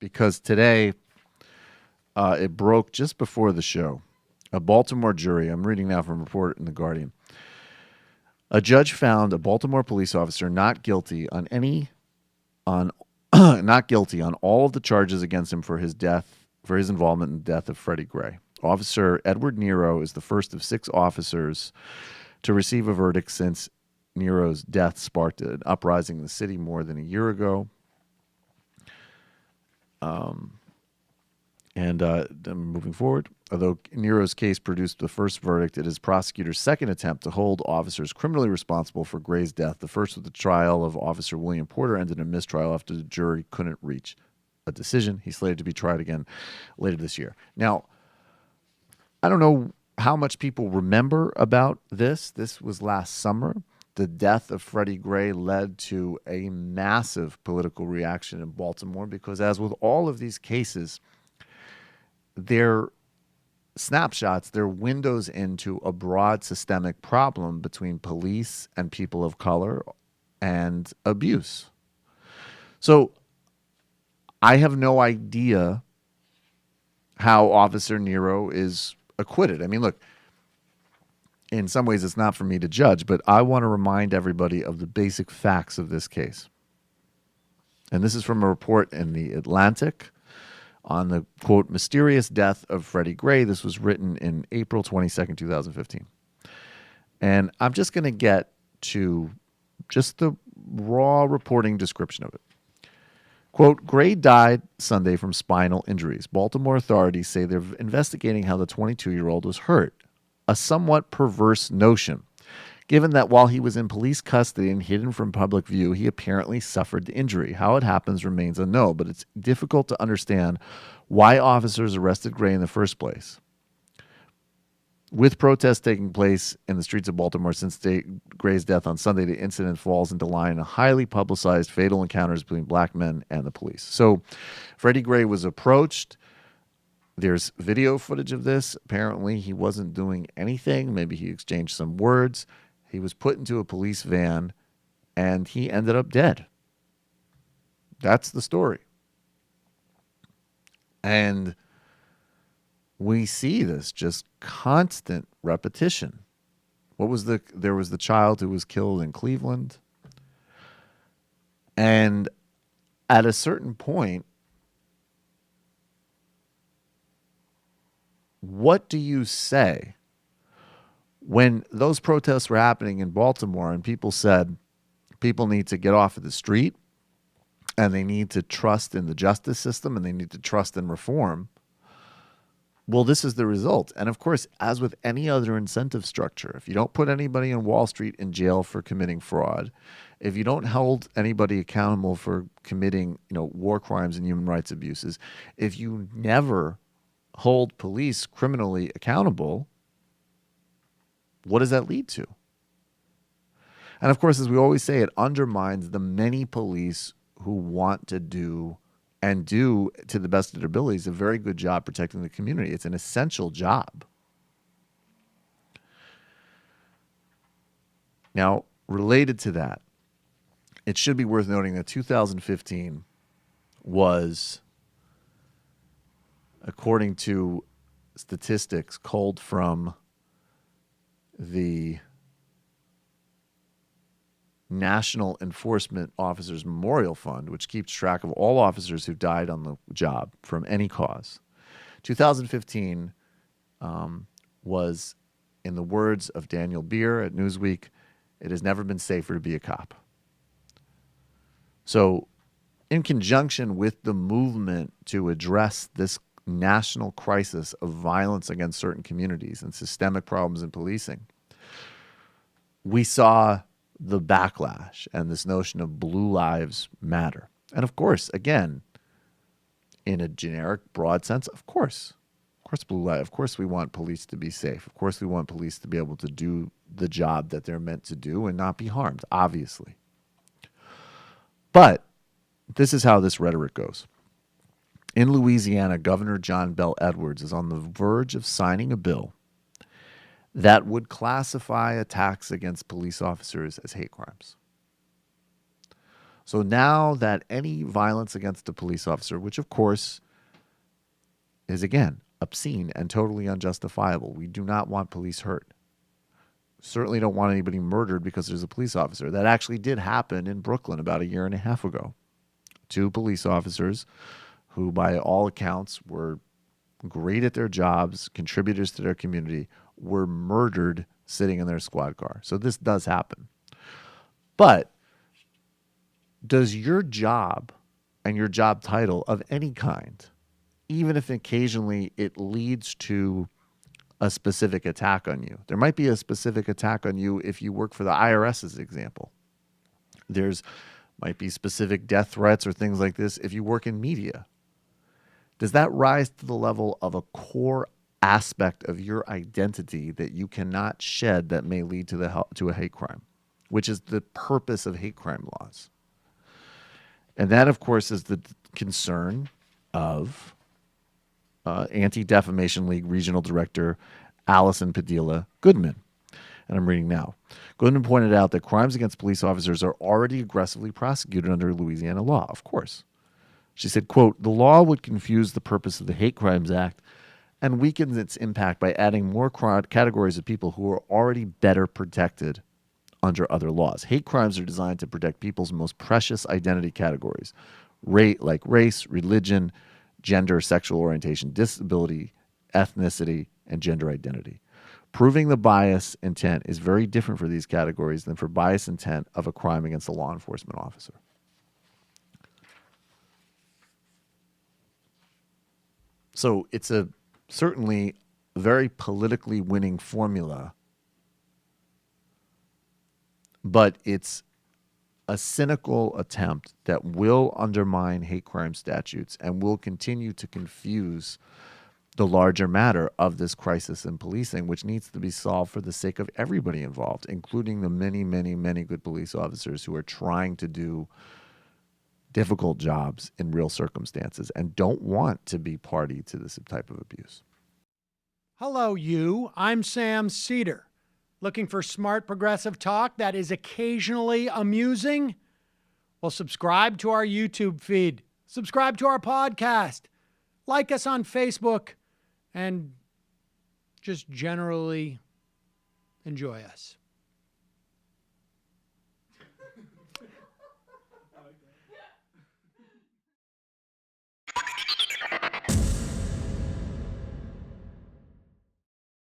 because today it broke just before the show. A Baltimore jury, I'm reading now from a report in The Guardian. A judge found a Baltimore police officer not guilty on not guilty on all of the charges against him for his involvement in the death of Freddie Gray. Officer Edward Nero is the first of 6 officers to receive a verdict since Nero's death sparked an uprising in the city more than a year ago. Moving forward, although Nero's case produced the first verdict, it is prosecutor's second attempt to hold officers criminally responsible for Gray's death. The first with the trial of Officer William Porter ended in a mistrial after the jury couldn't reach a decision. He's slated to be tried again later this year. Now, I don't know how much people remember about this. This was last summer. The death of Freddy Gray led to a massive political reaction in Baltimore because, as with all of these cases, they're snapshots, they're windows into a broad systemic problem between police and people of color and abuse. So I have no idea how Officer Nero is acquitted. I mean, look, in some ways it's not for me to judge, but I want to remind everybody of the basic facts of this case. And this is from a report in The Atlantic on the, quote, mysterious death of Freddie Gray. This was written in April 22nd, 2015. And I'm just going to get to just the raw reporting description of it. Quote, Gray died Sunday from spinal injuries. Baltimore authorities say they're investigating how the 22-year-old was hurt. A somewhat perverse notion, given that while he was in police custody and hidden from public view, he apparently suffered the injury. How it happens remains unknown, but it's difficult to understand why officers arrested Gray in the first place. With protests taking place in the streets of Baltimore since Gray's death on Sunday, the incident falls into line of highly publicized fatal encounters between black men and the police. So Freddie Gray was approached. There's video footage of this. Apparently, he wasn't doing anything. Maybe he exchanged some words. He was put into a police van, and he ended up dead. That's the story. And we see this just constant repetition. There was the child who was killed in Cleveland. And at a certain point, what do you say when those protests were happening in Baltimore and people said people need to get off of the street and they need to trust in the justice system and they need to trust in reform? Well, this is the result. And of course, as with any other incentive structure, if you don't put anybody on Wall Street in jail for committing fraud, if you don't hold anybody accountable for committing, war crimes and human rights abuses, if you never hold police criminally accountable, what does that lead to? And of course, as we always say, it undermines the many police who want to do and do, to the best of their abilities, a very good job protecting the community. It's an essential job. Now, related to that, it should be worth noting that 2015 was, according to statistics culled from the National Enforcement Officers Memorial Fund, which keeps track of all officers who died on the job from any cause. 2015 was, in the words of Daniel Beer at Newsweek, it has never been safer to be a cop. So in conjunction with the movement to address this national crisis of violence against certain communities and systemic problems in policing, we saw the backlash and this notion of blue lives matter. And of course, again, in a generic, broad sense, of course blue light. Of course we want police to be safe. Of course we want police to be able to do the job that they're meant to do and not be harmed, obviously. But this is how this rhetoric goes. In Louisiana, Governor John Bel Edwards is on the verge of signing a bill that would classify attacks against police officers as hate crimes. So now that any violence against a police officer, which of course is again obscene and totally unjustifiable, we do not want police hurt. Certainly don't want anybody murdered because there's a police officer. That actually did happen in Brooklyn about 1.5 years ago. 2 police officers who, by all accounts, were great at their jobs, contributors to their community, were murdered sitting in their squad car. So this does happen. But does your job and your job title of any kind, even if occasionally it leads to a specific attack on you. There might be a specific attack on you if you work for the IRS, as an example. There's might be specific death threats or things like this if you work in media. Does that rise to the level of a core aspect of your identity that you cannot shed that may lead to a hate crime, which is the purpose of hate crime laws? And that, of course, is the concern of Anti-Defamation League Regional Director Allison Padilla Goodman. And I'm reading now. Goodman pointed out that crimes against police officers are already aggressively prosecuted under Louisiana law, of course. She said, quote, "The law would confuse the purpose of the Hate Crimes Act and weaken its impact by adding more categories of people who are already better protected under other laws. Hate crimes are designed to protect people's most precious identity categories, like race, religion, gender, sexual orientation, disability, ethnicity, and gender identity. Proving the bias intent is very different for these categories than for bias intent of a crime against a law enforcement officer." So it's a certainly very politically winning formula, but it's a cynical attempt that will undermine hate crime statutes and will continue to confuse the larger matter of this crisis in policing, which needs to be solved for the sake of everybody involved, including the many, many, many good police officers who are trying to do difficult jobs in real circumstances and don't want to be party to this type of abuse. Hello, you. I'm Sam Seder. Looking for smart progressive talk that is occasionally amusing? Well, subscribe to our YouTube feed. Subscribe to our podcast. Like us on Facebook. And just generally enjoy us.